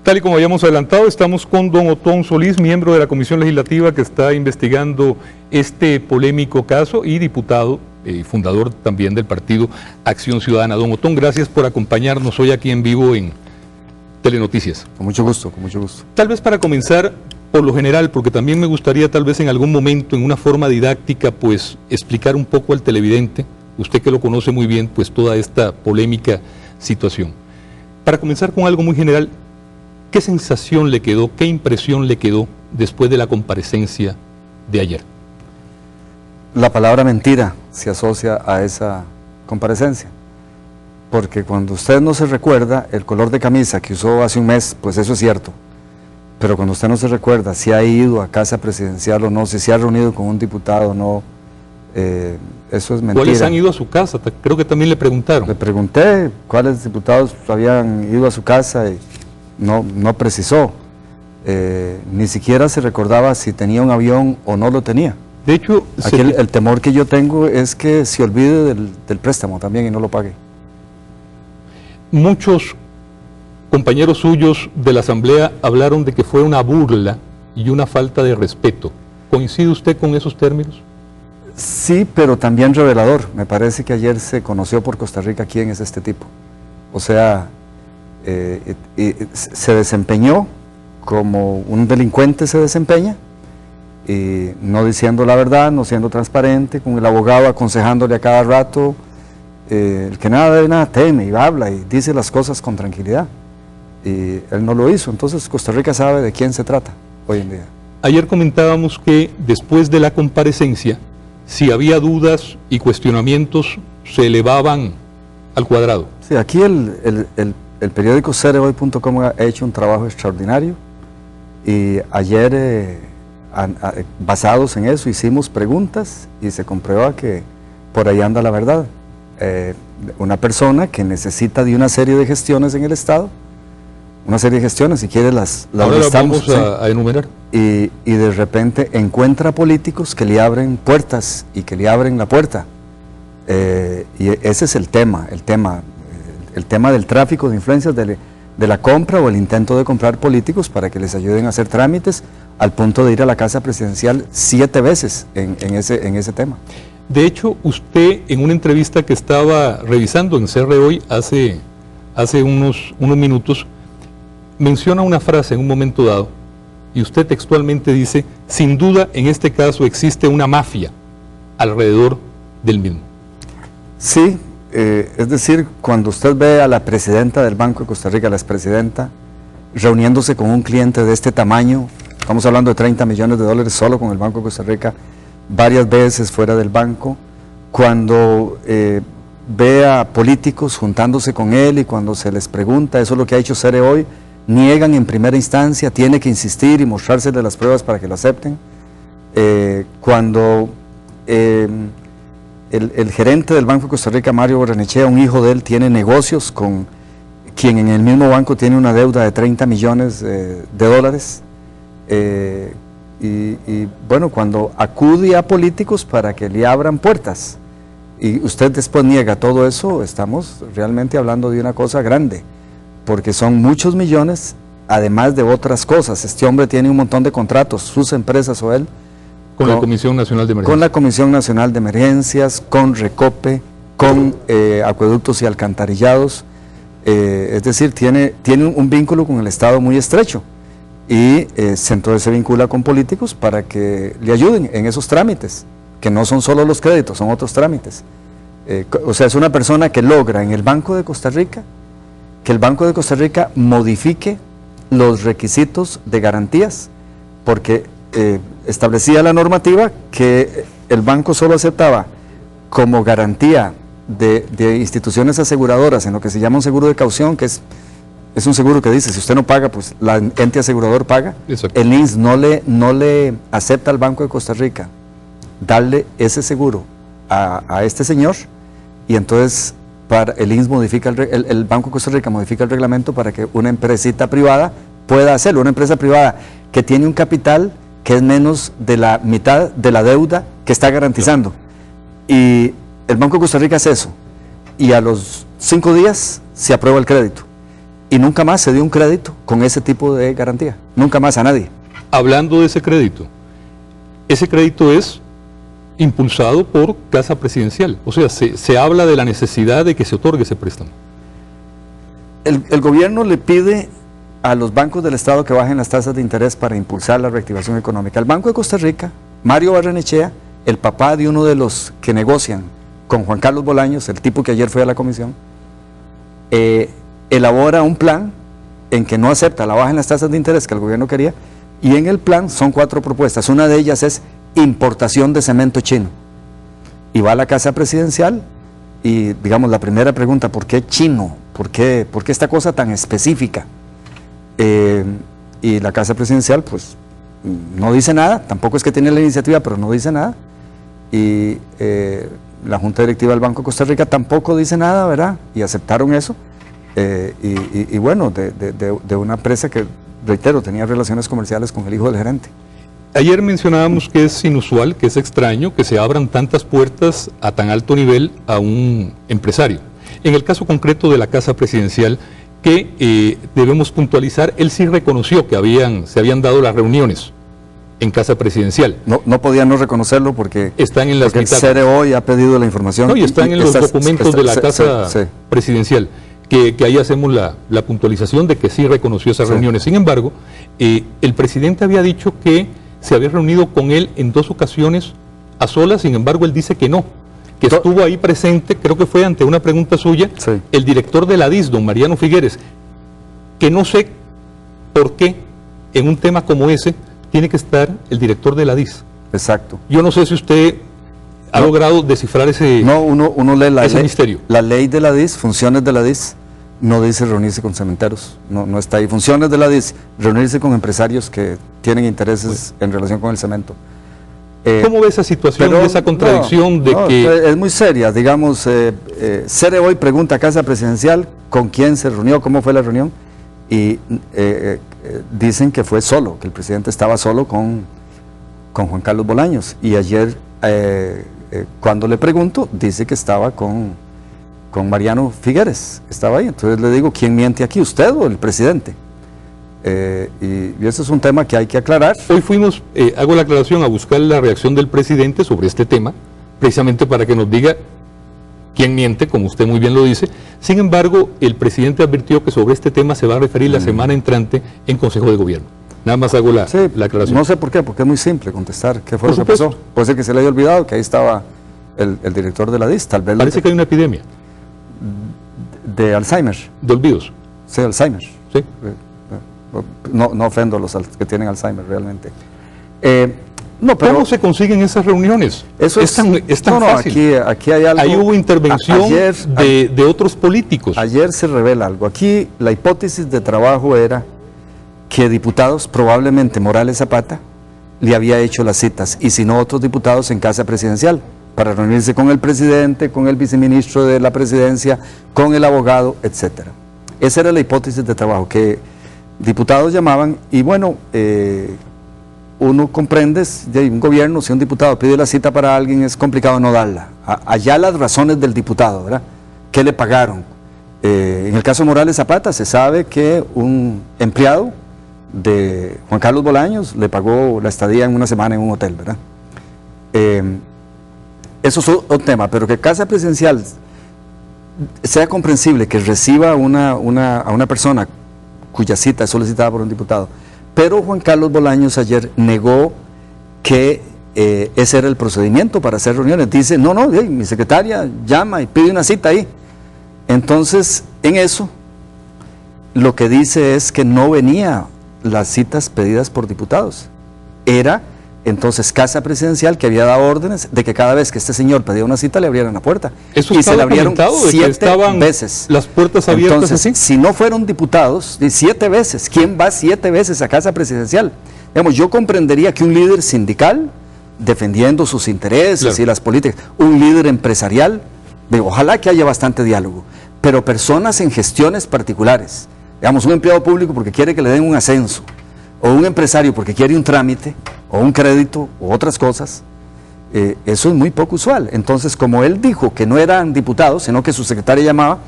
Tal y como habíamos adelantado, estamos con don Otón Solís, miembro de la Comisión Legislativa que está investigando este polémico caso y diputado, fundador también del partido Acción Ciudadana. Don Otón, gracias por acompañarnos hoy aquí en vivo en Telenoticias. Con mucho gusto, con mucho gusto. Tal vez para comenzar, por lo general, porque también me gustaría tal vez en algún momento, en una forma didáctica, pues explicar un poco al televidente, usted que lo conoce muy bien, pues toda esta polémica situación. Para comenzar con algo muy general, ¿qué sensación le quedó, qué impresión le quedó después de la comparecencia de ayer? La palabra mentira se asocia a esa comparecencia, porque cuando usted no se recuerda el color de camisa que usó hace un mes, pues eso es cierto, pero cuando usted no se recuerda si ha ido a casa presidencial o no, si se ha reunido con un diputado o no, eso es mentira. ¿Cuáles han ido a su casa? Creo que también le preguntaron. Le pregunté cuáles diputados habían ido a su casa y no precisó, ni siquiera se recordaba si tenía un avión o no lo tenía. De hecho, aquí el temor que yo tengo es que se olvide del préstamo también y no lo pague. Muchos compañeros suyos de la Asamblea hablaron de que fue una burla y una falta de respeto. ¿Coincide usted con esos términos? Sí, pero también revelador. Me parece que ayer se conoció por Costa Rica quién es este tipo. O sea, se desempeñó como un delincuente se desempeña, no diciendo la verdad, no siendo transparente, con el abogado aconsejándole a cada rato, el que nada debe, nada teme, y habla y dice las cosas con tranquilidad. Y él no lo hizo, entonces Costa Rica sabe de quién se trata hoy en día. Ayer comentábamos que después de la comparecencia, si había dudas y cuestionamientos, se elevaban al cuadrado. Sí, aquí el periódico cerehoy.com ha hecho un trabajo extraordinario y ayer, basados en eso, hicimos preguntas y se comprueba que por ahí anda la verdad. Una persona que necesita de una serie de gestiones en el Estado, una serie de gestiones, si quiere las listamos, vamos a enumerar. Y de repente encuentra políticos que le abren puertas y que le abren la puerta. Y ese es el tema del tráfico de influencias, de la compra o el intento de comprar políticos para que les ayuden a hacer trámites, al punto de ir a la casa presidencial 7 veces en ese tema. De hecho, usted en una entrevista que estaba revisando en CR Hoy hace unos minutos, menciona una frase en un momento dado, y usted textualmente dice: sin duda en este caso existe una mafia alrededor del mismo. Sí, es decir, cuando usted ve a la presidenta del Banco de Costa Rica, la expresidenta, reuniéndose con un cliente de este tamaño, estamos hablando de 30 millones de dólares solo con el Banco de Costa Rica, varias veces fuera del banco, cuando ve a políticos juntándose con él y cuando se les pregunta, eso es lo que ha hecho CERE hoy, niegan en primera instancia, tiene que insistir y mostrárseles las pruebas para que lo acepten. Cuando el gerente del Banco de Costa Rica, Mario Barrenechea, un hijo de él, tiene negocios con quien en el mismo banco tiene una deuda de 30 millones de dólares, y bueno, cuando acude a políticos para que le abran puertas y usted después niega todo eso, estamos realmente hablando de una cosa grande, porque son muchos millones, además de otras cosas. Este hombre tiene un montón de contratos, sus empresas o él, con la Comisión Nacional de Emergencias. Con la Comisión Nacional de Emergencias, con Recope, con acueductos y alcantarillados, es decir, tiene un vínculo con el Estado muy estrecho, y entonces se vincula con políticos para que le ayuden en esos trámites, que no son solo los créditos, son otros trámites. O sea, es una persona que logra en el Banco de Costa Rica que el Banco de Costa Rica modifique los requisitos de garantías, porque establecía la normativa que el banco solo aceptaba como garantía de instituciones aseguradoras en lo que se llama un seguro de caución, que es un seguro que dice, si usted no paga, pues la ente asegurador paga. Exacto. El INS no le acepta al Banco de Costa Rica darle ese seguro a este señor, y entonces el INS modifica, el Banco de Costa Rica modifica el reglamento para que una empresita privada pueda hacerlo, una empresa privada que tiene un capital que es menos de la mitad de la deuda que está garantizando. Y el Banco de Costa Rica hace eso, y a los 5 días se aprueba el crédito. y nunca más se dio un crédito con ese tipo de garantía, nunca más a nadie. Hablando de ese crédito es impulsado por Casa Presidencial, o sea, se habla de la necesidad de que se otorgue ese préstamo. El gobierno le pide a los bancos del Estado que bajen las tasas de interés para impulsar la reactivación económica. El Banco de Costa Rica, Mario Barrenechea, el papá de uno de los que negocian con Juan Carlos Bolaños, el tipo que ayer fue a la comisión, elabora un plan en que no acepta la baja en las tasas de interés que el gobierno quería, y en el plan son 4 propuestas. Una de ellas es importación de cemento chino. Y va a la Casa Presidencial y, digamos, la primera pregunta, ¿por qué chino? ¿Por qué esta cosa tan específica? Y la Casa Presidencial, pues, no dice nada, tampoco es que tiene la iniciativa, pero no dice nada. Y la Junta Directiva del Banco de Costa Rica tampoco dice nada, ¿verdad? Y aceptaron eso. Y bueno, de una empresa que, reitero, tenía relaciones comerciales con el hijo del gerente. Ayer mencionábamos que es inusual, que es extraño que se abran tantas puertas a tan alto nivel a un empresario. En el caso concreto de la Casa Presidencial, que debemos puntualizar, él sí reconoció que se habían dado las reuniones en Casa Presidencial. No podía no reconocerlo porque están en las el CRO ya ha pedido la información. No, y están en los documentos de la Casa Presidencial, que ahí hacemos la puntualización de que sí reconoció esas reuniones. Sin embargo, el presidente había dicho que se había reunido con él en 2 ocasiones a solas, sin embargo él dice que no, que estuvo ahí presente, creo que fue ante una pregunta suya, el director de la DIS, don Mariano Figueres, que no sé por qué en un tema como ese tiene que estar el director de la DIS. Exacto. Yo no sé si usted ha logrado descifrar ese, uno lee ese misterio. La ley de la DIS, funciones de la DIS, no dice reunirse con cementeros, no está ahí. Funciones de la DIS, reunirse con empresarios que tienen intereses en relación con el cemento. ¿Cómo ve esa situación, esa contradicción de que...? Es muy seria, digamos, Cere hoy pregunta a Casa Presidencial con quién se reunió, cómo fue la reunión, y dicen que fue solo, que el presidente estaba solo con Juan Carlos Bolaños, y ayer cuando le pregunto, dice que estaba con Mariano Figueres, estaba ahí. Entonces le digo, ¿quién miente aquí, usted o el presidente? Y ese es un tema que hay que aclarar. Hoy fuimos, hago la aclaración, a buscar la reacción del presidente sobre este tema, precisamente para que nos diga quién miente, como usted muy bien lo dice. Sin embargo, el presidente advirtió que sobre este tema se va a referir la semana entrante en Consejo de Gobierno. Nada más hago la aclaración. No sé por qué, porque es muy simple contestar qué fue lo que pasó. Puede ser que se le haya olvidado que ahí estaba el director de la DIS, tal vez. Parece que hay una epidemia. De Alzheimer. De olvidos. Sí, Alzheimer. Sí. No ofendo a los que tienen Alzheimer realmente. ¿Cómo se consiguen esas reuniones? Eso es tan fácil. Aquí hay algo. Ahí hubo intervención de otros políticos. Ayer se revela algo. Aquí la hipótesis de trabajo era que diputados, probablemente Morales Zapata, le había hecho las citas, y si no otros diputados en Casa Presidencial, para reunirse con el presidente, con el viceministro de la presidencia, con el abogado, etcétera. Esa era la hipótesis de trabajo, que diputados llamaban, y bueno, uno comprende, de un gobierno, si un diputado pide la cita para alguien, es complicado no darla. Allá las razones del diputado, ¿verdad? ¿Qué le pagaron? En el caso de Morales Zapata, se sabe que un empleado de Juan Carlos Bolaños le pagó la estadía en una semana en un hotel, ¿verdad? Eso es otro tema, pero que Casa Presidencial sea comprensible que reciba a una persona cuya cita es solicitada por un diputado, pero Juan Carlos Bolaños ayer negó que ese era el procedimiento para hacer reuniones. Dice, no, mi secretaria llama y pide una cita ahí. Entonces, en eso, lo que dice es que no venía las citas pedidas por diputados. Era entonces Casa Presidencial que había dado órdenes de que cada vez que este señor pedía una cita le abrieran la puerta. Eso y se le abrieron 7 veces. Las puertas abiertas. Entonces, si no fueron diputados, 7 veces, ¿quién va 7 veces a Casa Presidencial? Digamos, yo comprendería que un líder sindical, defendiendo sus intereses y las políticas, un líder empresarial, ojalá que haya bastante diálogo, pero personas en gestiones particulares, digamos, un empleado público porque quiere que le den un ascenso, o un empresario porque quiere un trámite, o un crédito, o otras cosas, eso es muy poco usual. Entonces, como él dijo que no eran diputados, sino que su secretaria llamaba,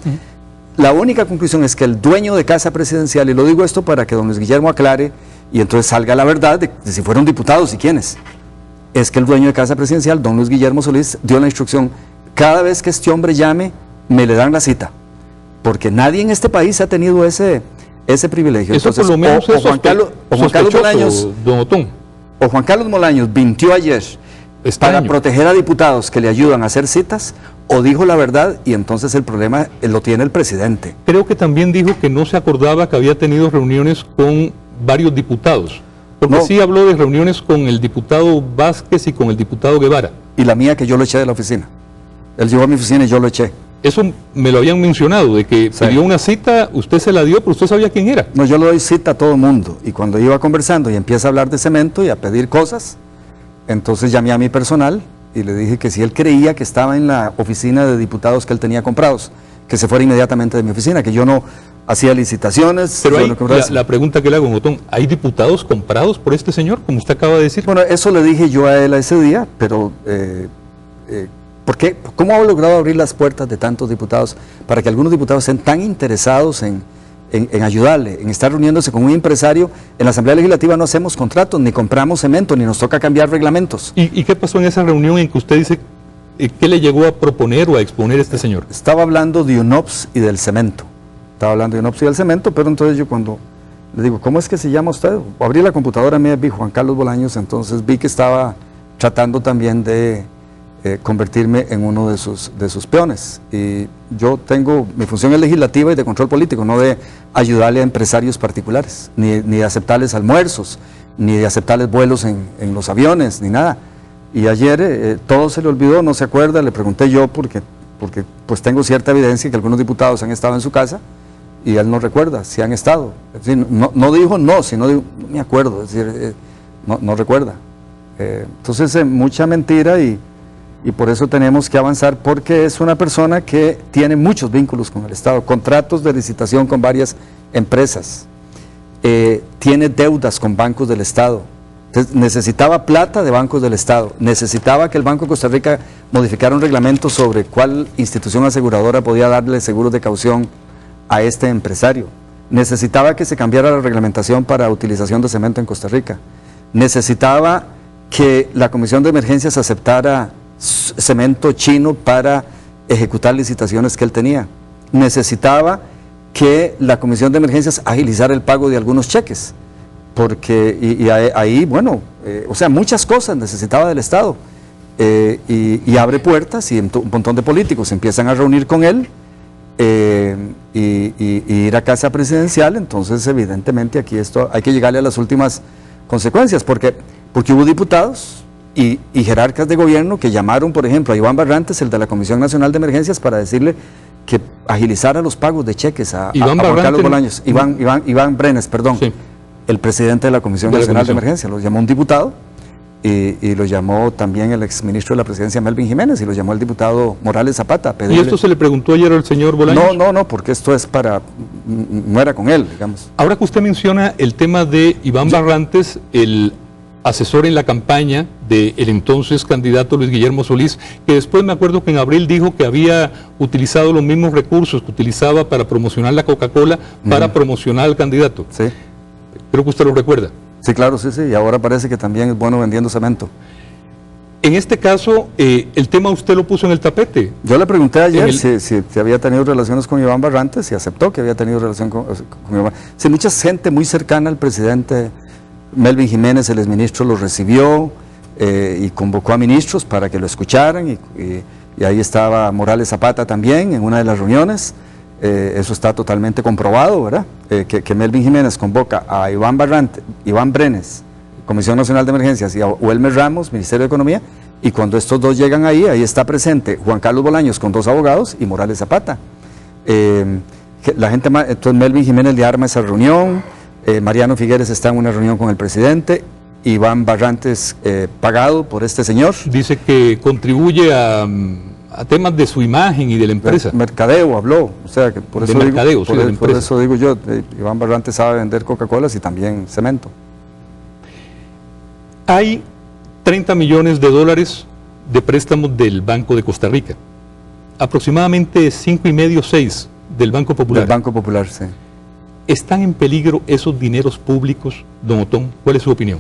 la única conclusión es que el dueño de Casa Presidencial, y lo digo esto para que don Luis Guillermo aclare, y entonces salga la verdad de si fueron diputados y quiénes, es que el dueño de Casa Presidencial, don Luis Guillermo Solís, dio la instrucción: cada vez que este hombre llame, me le dan la cita, porque nadie en este país ha tenido ese privilegio. Eso entonces, por lo menos es Juan Carlos Bolaños, don Otón. o Juan Carlos Bolaños mintió ayer para proteger a diputados que le ayudan a hacer citas, o dijo la verdad y entonces el problema lo tiene el presidente. Creo que también dijo que no se acordaba que había tenido reuniones con varios diputados, porque No. sí habló de reuniones con el diputado Vázquez y con el diputado Guevara. Y la mía, que yo lo eché de la oficina. Él llegó a mi oficina y yo lo eché. Eso me lo habían mencionado, de que Sí. pidió una cita, usted se la dio, pero usted sabía quién era. No, yo le doy cita a todo el mundo, y cuando iba conversando y empieza a hablar de cemento y a pedir cosas, entonces llamé a mi personal y le dije que si él creía que estaba en la oficina de diputados que él tenía comprados, que se fuera inmediatamente de mi oficina, que yo no hacía licitaciones. Pero yo ahí, no compraba. la pregunta que le hago, Otón, ¿hay diputados comprados por este señor, como usted acaba de decir? Bueno, eso le dije yo a él a ese día, pero ¿por qué? ¿Cómo ha logrado abrir las puertas de tantos diputados para que algunos diputados estén tan interesados en ayudarle, en estar reuniéndose con un empresario? En la Asamblea Legislativa no hacemos contratos, ni compramos cemento, ni nos toca cambiar reglamentos. ¿Y qué pasó en esa reunión en que usted dice, qué le llegó a proponer o a exponer este señor? Estaba hablando de UNOPS y del cemento. Estaba hablando de UNOPS y del cemento, pero entonces yo cuando le digo, ¿cómo es que se llama usted? Abrí la computadora, me vi Juan Carlos Bolaños, entonces vi que estaba tratando también de convertirme en uno de sus peones. Y yo tengo, mi función es legislativa y de control político, no de ayudarle a empresarios particulares, ni de aceptarles almuerzos, ni de aceptarles vuelos en los aviones, ni nada. Y ayer todo se le olvidó, no se acuerda, le pregunté yo porque pues tengo cierta evidencia que algunos diputados han estado en su casa y él no recuerda si han estado. Es decir, no dijo no, sino dijo, no me acuerdo, es decir, no recuerda. Entonces mucha mentira y por eso tenemos que avanzar, porque es una persona que tiene muchos vínculos con el Estado, contratos de licitación con varias empresas, tiene deudas con bancos del Estado. Entonces, necesitaba plata de bancos del Estado, necesitaba que el Banco de Costa Rica modificara un reglamento sobre cuál institución aseguradora podía darle seguros de caución a este empresario, necesitaba que se cambiara la reglamentación para utilización de cemento en Costa Rica, necesitaba que la Comisión de Emergencias aceptara cemento chino para ejecutar licitaciones que él tenía, necesitaba que la Comisión de Emergencias agilizara el pago de algunos cheques, porque ahí, bueno, o sea, muchas cosas necesitaba del Estado, y abre puertas y un montón de políticos se empiezan a reunir con él y ir a Casa Presidencial. Entonces evidentemente aquí esto hay que llegarle a las últimas consecuencias, porque hubo diputados y jerarcas de gobierno que llamaron, por ejemplo, a Iván Barrantes, el de la Comisión Nacional de Emergencias, para decirle que agilizara los pagos de cheques a Juan Carlos Bolaños. Iván Brenes, perdón. Sí. El presidente de la Comisión Nacional de Emergencia, lo llamó un diputado y lo llamó también el exministro de la Presidencia, Melvin Jiménez, y lo llamó el diputado Morales Zapata. ¿Y esto se le preguntó ayer al señor Bolaños? No, porque esto es no era con él, digamos. Ahora que usted menciona el tema de Iván Barrantes, el asesor en la campaña del entonces candidato Luis Guillermo Solís, que después me acuerdo que en abril dijo que había utilizado los mismos recursos que utilizaba para promocionar la Coca-Cola, para promocionar al candidato. Sí. Creo que usted lo recuerda. Sí, claro, sí, y ahora parece que también es bueno vendiendo cemento. En este caso, el tema usted lo puso en el tapete. Yo le pregunté ayer si había tenido relaciones con Iván Barrantes y aceptó que había tenido relación con Iván. Sí, mucha gente muy cercana al presidente Melvin Jiménez, el exministro, lo recibió y convocó a ministros para que lo escucharan y ahí estaba Morales Zapata también en una de las reuniones. Eso está totalmente comprobado, ¿verdad? Que Melvin Jiménez convoca a Iván Brenes, Comisión Nacional de Emergencias, y a Welmer Ramos, Ministerio de Economía, y cuando estos dos llegan ahí está presente Juan Carlos Bolaños con 2 abogados y Morales Zapata. Entonces Melvin Jiménez le arma esa reunión, Mariano Figueres está en una reunión con el presidente, Iván Barrantes pagado por este señor. Dice que contribuye a temas de su imagen y de la empresa. Mercadeo habló, o sea que por eso digo yo, Iván Barrantes sabe vender Coca-Colas y también cemento. Hay 30 millones de dólares de préstamos del Banco de Costa Rica, aproximadamente 5,5, 6 Del Banco Popular. Del Banco Popular, sí. ¿Están en peligro esos dineros públicos, don Otón? ¿Cuál es su opinión?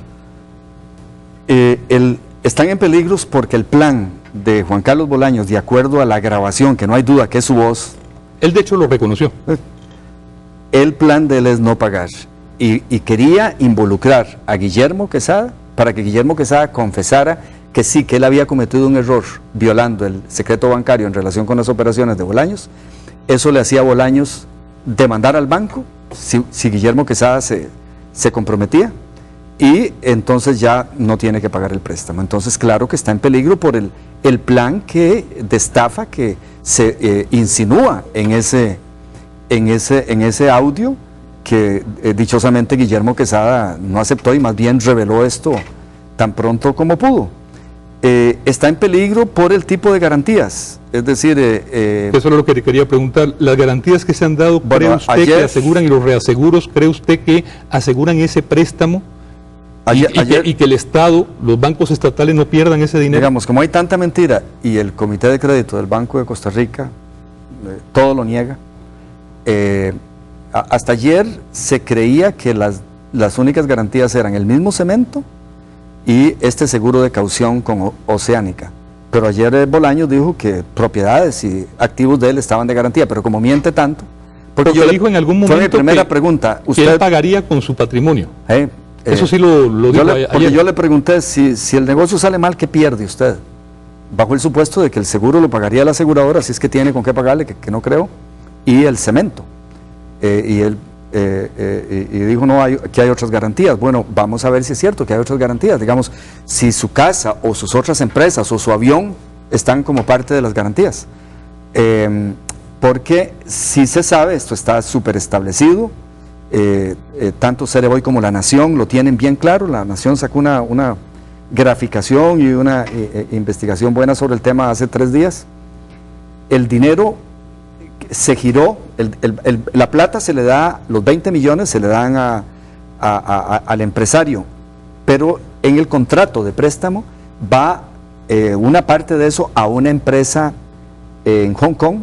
Están en peligro porque el plan de Juan Carlos Bolaños, de acuerdo a la grabación, que no hay duda que es su voz. Él de hecho lo reconoció. El plan de él es no pagar. Y quería involucrar a Guillermo Quesada para que Guillermo Quesada confesara que sí, que él había cometido un error violando el secreto bancario en relación con las operaciones de Bolaños. Eso le hacía a Bolaños demandar al banco si Guillermo Quesada se comprometía, y entonces ya no tiene que pagar el préstamo. Entonces claro que está en peligro por el plan de estafa que se insinúa en ese audio que dichosamente Guillermo Quesada no aceptó y más bien reveló esto tan pronto como pudo. Está en peligro por el tipo de garantías, es decir... Eso es lo que te quería preguntar. Las garantías que se han dado, bueno, ¿cree usted que aseguran, y los reaseguros, cree usted que aseguran ese préstamo y que el Estado, los bancos estatales no pierdan ese dinero? Digamos, como hay tanta mentira y el Comité de Crédito del Banco de Costa Rica todo lo niega, hasta ayer se creía que las únicas garantías eran el mismo cemento y este seguro de caución con Oceánica. Pero ayer Bolaños dijo que propiedades y activos de él estaban de garantía, pero como miente tanto... Porque yo dijo en algún momento fue mi primera pregunta. ¿Usted que él pagaría con su patrimonio? Eso sí lo dijo ayer. Porque yo le pregunté, si el negocio sale mal, ¿qué pierde usted? Bajo el supuesto de que el seguro lo pagaría la aseguradora, si es que tiene con qué pagarle, que no creo, y el cemento. Y él dijo, no, que hay otras garantías. Bueno, vamos a ver si es cierto que hay otras garantías. Digamos, si su casa o sus otras empresas o su avión están como parte de las garantías. Porque si se sabe, esto está súper establecido, tanto Cereboy como La Nación lo tienen bien claro. La Nación sacó una graficación y una investigación buena sobre el tema hace 3 días. El dinero se giró, la plata se le da, los 20 millones se le dan al empresario, pero en el contrato de préstamo va una parte de eso a una empresa en Hong Kong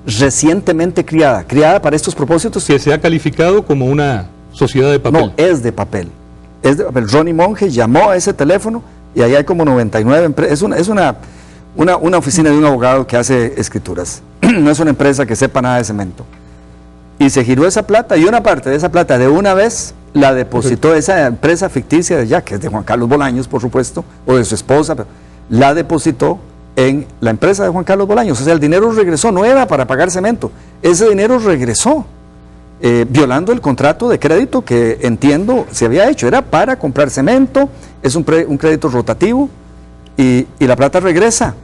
recientemente criada para estos propósitos. Que se ha calificado como una sociedad de papel. No, es de papel. Ronnie Monge llamó a ese teléfono y ahí hay como 99 empresas. Es una oficina de un abogado que hace escrituras. No es una empresa que sepa nada de cemento. Y se giró esa plata, y una parte de esa plata de una vez la depositó esa empresa ficticia de allá, que es de Juan Carlos Bolaños, por supuesto, o de su esposa, pero la depositó en la empresa de Juan Carlos Bolaños. O sea, el dinero regresó, no era para pagar cemento, ese dinero regresó, violando el contrato de crédito que entiendo se había hecho, era para comprar cemento, es un crédito rotativo, y la plata regresa.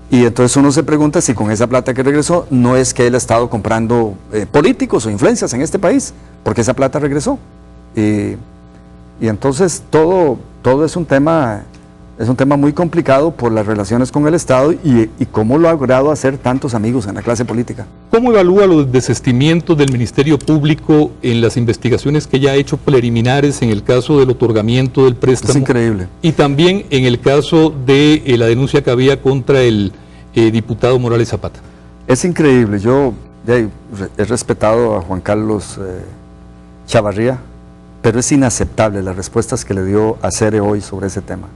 Y entonces uno se pregunta si con esa plata que regresó no es que él ha estado comprando políticos o influencias en este país, porque esa plata regresó. Y entonces todo es un tema muy complicado por las relaciones con el Estado y cómo lo ha logrado hacer tantos amigos en la clase política. ¿Cómo evalúa los desestimientos del Ministerio Público en las investigaciones que ya ha hecho preliminares en el caso del otorgamiento del préstamo? Es increíble. Y también en el caso de la denuncia que había contra el diputado Morales Zapata. Es increíble. Yo he respetado a Juan Carlos Chavarría, pero es inaceptable las respuestas que le dio a CERE hoy sobre ese tema.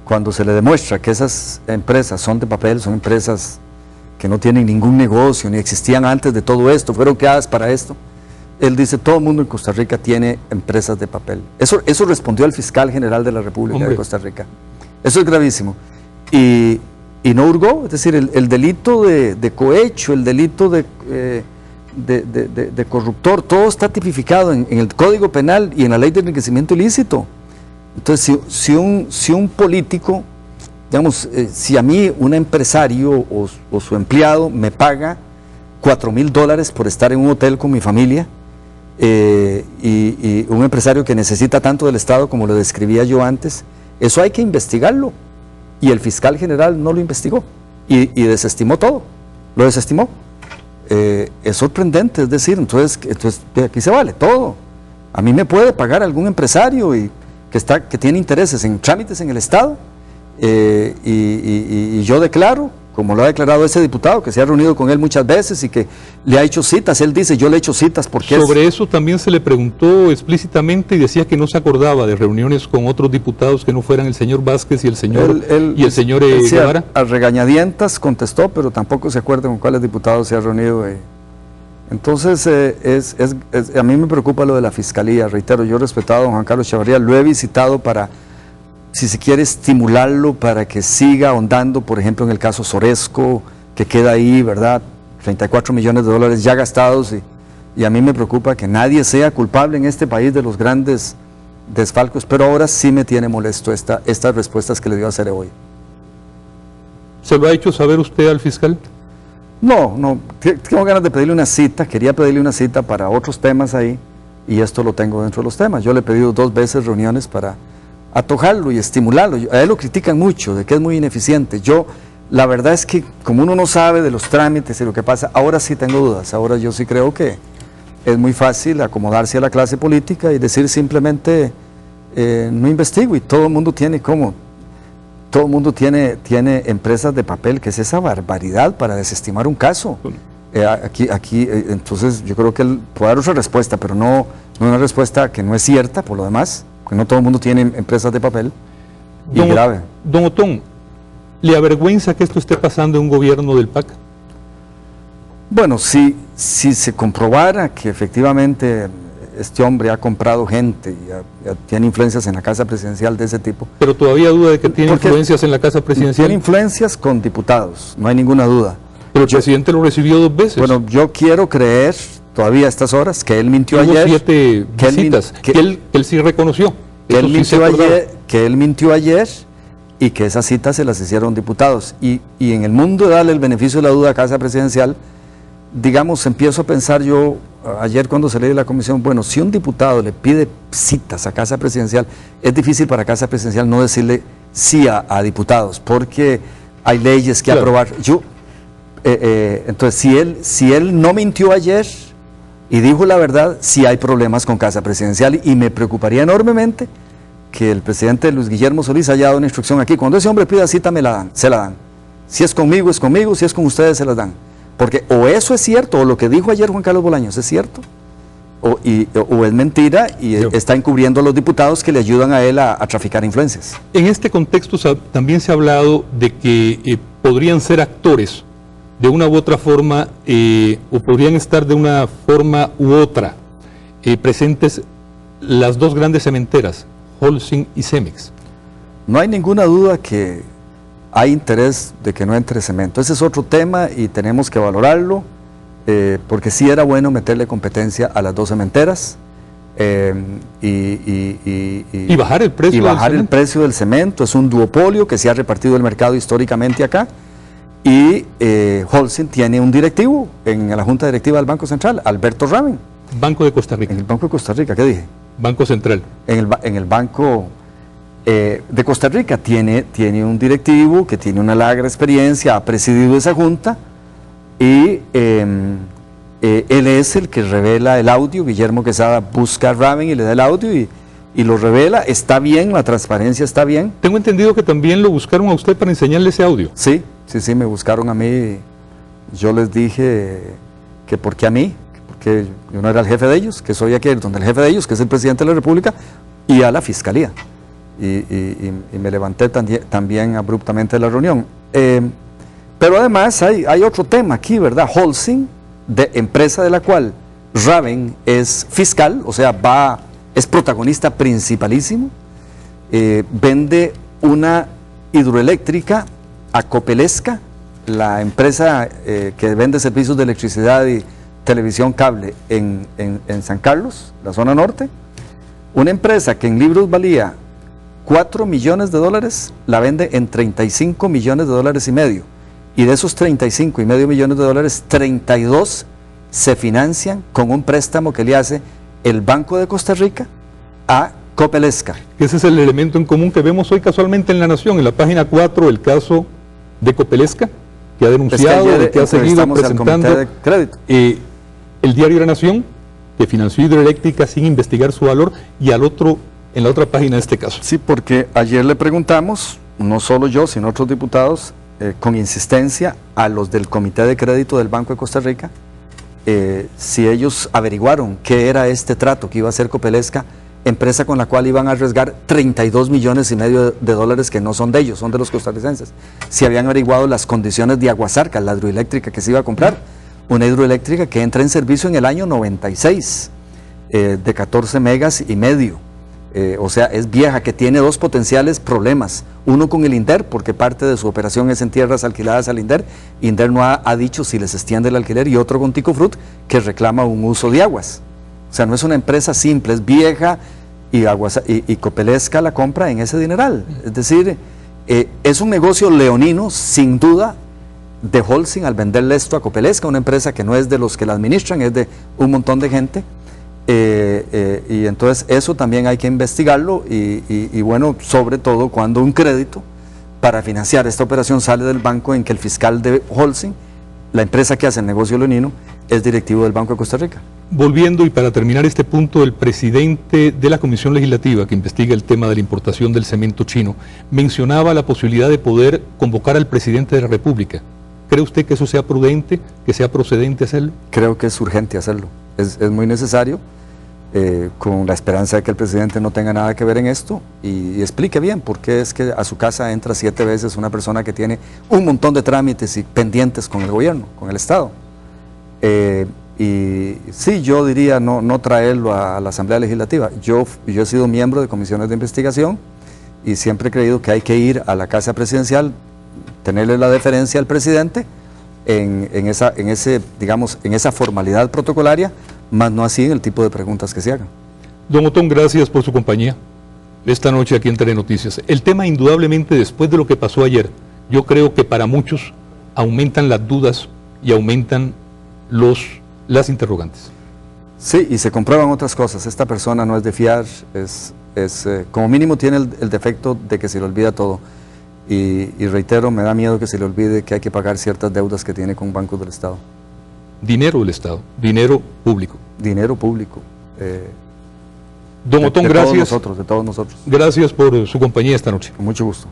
Cuando se le demuestra que esas empresas son de papel, son empresas que no tienen ningún negocio, ni existían antes de todo esto, fueron creadas para esto, él dice, todo el mundo en Costa Rica tiene empresas de papel. Eso respondió al fiscal general de la República de Costa Rica. Eso es gravísimo. Y no hurgó, es decir, el delito de cohecho, el delito de corruptor, todo está tipificado en el Código Penal y en la Ley de Enriquecimiento Ilícito. Entonces, si un político, digamos, si a mí un empresario o su empleado me paga $4,000 por estar en un hotel con mi familia, y un empresario que necesita tanto del Estado como lo describía yo antes, eso hay que investigarlo. Y el fiscal general no lo investigó y desestimó todo, lo desestimó. Es sorprendente, es decir, entonces aquí se vale todo. A mí me puede pagar algún empresario que tiene intereses en trámites en el Estado, y yo declaro como lo ha declarado ese diputado, que se ha reunido con él muchas veces y que le ha hecho citas. Él dice, yo le he hecho citas porque sobre eso también se le preguntó explícitamente y decía que no se acordaba de reuniones con otros diputados que no fueran el señor Vázquez y el señor Guevara. A regañadientas contestó, pero tampoco se acuerda con cuáles diputados se ha reunido. Entonces, a mí me preocupa lo de la Fiscalía. Reitero, yo he respetado a don Juan Carlos Chavarría, lo he visitado para, si se quiere, estimularlo para que siga ahondando, por ejemplo, en el caso Soresco, que queda ahí, ¿verdad? 34 millones de dólares ya gastados, y a mí me preocupa que nadie sea culpable en este país de los grandes desfalcos, pero ahora sí me tiene molesto estas respuestas que le dio a Cere hoy. ¿Se lo ha hecho saber usted al fiscal? No, tengo ganas de pedirle una cita, quería pedirle una cita para otros temas ahí, y esto lo tengo dentro de los temas. Yo le he pedido 2 veces reuniones para atojarlo y estimularlo. A él lo critican mucho, de que es muy ineficiente. La verdad es que como uno no sabe de los trámites y lo que pasa, ahora sí tengo dudas. Ahora yo sí creo que es muy fácil acomodarse a la clase política y decir simplemente no investigo, y todo el mundo tiene tiene empresas de papel, que es esa barbaridad para desestimar un caso. Entonces yo creo que él puede dar otra respuesta, pero no una respuesta que no es cierta, por lo demás, porque no todo el mundo tiene empresas de papel, y grave. Don Otón, ¿le avergüenza que esto esté pasando en un gobierno del PAC? Bueno, si se comprobara que efectivamente este hombre ha comprado gente y tiene influencias en la casa presidencial de ese tipo. Pero todavía duda de que tiene influencias en la casa presidencial. Tiene influencias con diputados, no hay ninguna duda. Pero el presidente lo recibió 2 veces. Bueno, yo quiero creer todavía a estas horas que él mintió Hubo ayer. 7 visitas, que él sí reconoció. Que él mintió ayer y que esas citas se las hicieron diputados. Y en el mundo de darle el beneficio de la duda a casa presidencial, digamos, empiezo a pensar yo, ayer cuando salí de la comisión, bueno, si un diputado le pide citas a casa presidencial, es difícil para casa presidencial no decirle sí a diputados, porque hay leyes que aprobar. Entonces, si él no mintió ayer y dijo la verdad, sí hay problemas con casa presidencial, y me preocuparía enormemente que el presidente Luis Guillermo Solís haya dado una instrucción aquí: cuando ese hombre pida cita, se la dan. Si es conmigo, es conmigo; si es con ustedes, se las dan. Porque o eso es cierto, o lo que dijo ayer Juan Carlos Bolaños es cierto, o es mentira, y está encubriendo a los diputados que le ayudan a él a traficar influencias. En este contexto también se ha hablado de que podrían ser actores de una u otra forma, o podrían estar de una forma u otra presentes las 2 grandes cementeras, Holcim y Cemex. No hay ninguna duda que hay interés de que no entre cemento. Ese es otro tema y tenemos que valorarlo, porque sí era bueno meterle competencia a las 2 cementeras y bajar el precio. Y bajar el precio del cemento. Es un duopolio que se ha repartido el mercado históricamente acá, y Holcim tiene un directivo en la Junta Directiva del Banco Central, Alberto Raven. Banco de Costa Rica. En el Banco de Costa Rica, ¿qué dije? Banco Central. En el Banco de Costa Rica tiene un directivo que tiene una larga experiencia, ha presidido esa junta, y él es el que revela el audio. Guillermo Quesada busca a Raven y le da el audio y lo revela. Está bien, la transparencia está bien. Tengo entendido que también lo buscaron a usted para enseñarle ese audio. Sí, me buscaron a mí. Yo les dije que ¿por qué a mí? Porque yo no era el jefe de ellos, que soy aquí donde el jefe de ellos, que es el presidente de la República, y a la Fiscalía. Y me levanté también abruptamente de la reunión. Pero además hay otro tema aquí, ¿verdad? Holcim, empresa de la cual Raven es fiscal, o sea, es protagonista principalísimo, vende una hidroeléctrica a Copelesca, la empresa que vende servicios de electricidad y televisión cable en San Carlos, la zona norte. Una empresa que en libros valía $4 millones, la vende en $35,5 millones, y de esos $35,5 millones, 32 se financian con un préstamo que le hace el Banco de Costa Rica a Copelesca. Ese es el elemento en común que vemos hoy casualmente en La Nación, en la página 4, el caso de Copelesca, que ha denunciado, que ha seguido presentando el diario La Nación, que financió hidroeléctrica sin investigar su valor, y en la otra página de este caso. Sí, porque ayer le preguntamos, no solo yo, sino otros diputados, con insistencia a los del Comité de Crédito del Banco de Costa Rica si ellos averiguaron qué era este trato que iba a hacer Copelesca, empresa con la cual iban a arriesgar 32 millones y medio de dólares que no son de ellos, son de los costarricenses. Si habían averiguado las condiciones de Aguasarca, la hidroeléctrica que se iba a comprar, una hidroeléctrica que entra en servicio en el año 96, de 14 megas y medio. O sea, es vieja, que tiene dos potenciales problemas. Uno con el INDER, porque parte de su operación es en tierras alquiladas al INDER. INDER no ha dicho si les extiende el alquiler, y otro con Ticofrut, que reclama un uso de aguas. O sea, no es una empresa simple, es vieja, y Copelesca la compra en ese dineral. Es decir, es un negocio leonino, sin duda, de Holcim al venderle esto a Copelesca, una empresa que no es de los que la administran, es de un montón de gente. Y entonces eso también hay que investigarlo y bueno, sobre todo cuando un crédito para financiar esta operación sale del banco en que el fiscal de Holcim, la empresa que hace el negocio leonino, es directivo del Banco de Costa Rica. Volviendo, y para terminar este punto, el presidente de la Comisión Legislativa que investiga el tema de la importación del cemento chino mencionaba la posibilidad de poder convocar al presidente de la República. ¿Cree usted que eso sea prudente, que sea procedente hacerlo? Creo que es urgente hacerlo, es muy necesario, con la esperanza de que el presidente no tenga nada que ver en esto y explique bien por qué es que a su casa entra 7 veces una persona que tiene un montón de trámites y pendientes con el gobierno, con el Estado. Y sí, yo diría no traerlo a la Asamblea Legislativa. Yo he sido miembro de comisiones de investigación y siempre he creído que hay que ir a la Casa Presidencial, tenerle la deferencia al presidente en esa formalidad protocolaria, más no así en el tipo de preguntas que se hagan. Don Otón, gracias por su compañía esta noche aquí en Telenoticias. El tema, indudablemente, después de lo que pasó ayer, yo creo que para muchos aumentan las dudas y aumentan las interrogantes. Sí, y se comprueban otras cosas. Esta persona no es de fiar, como mínimo tiene el defecto de que se le olvida todo. Y reitero, me da miedo que se le olvide que hay que pagar ciertas deudas que tiene con bancos del Estado. Dinero del Estado, dinero público. Dinero público. Don Otón, gracias. De todos nosotros. Gracias por su compañía esta noche. Con mucho gusto.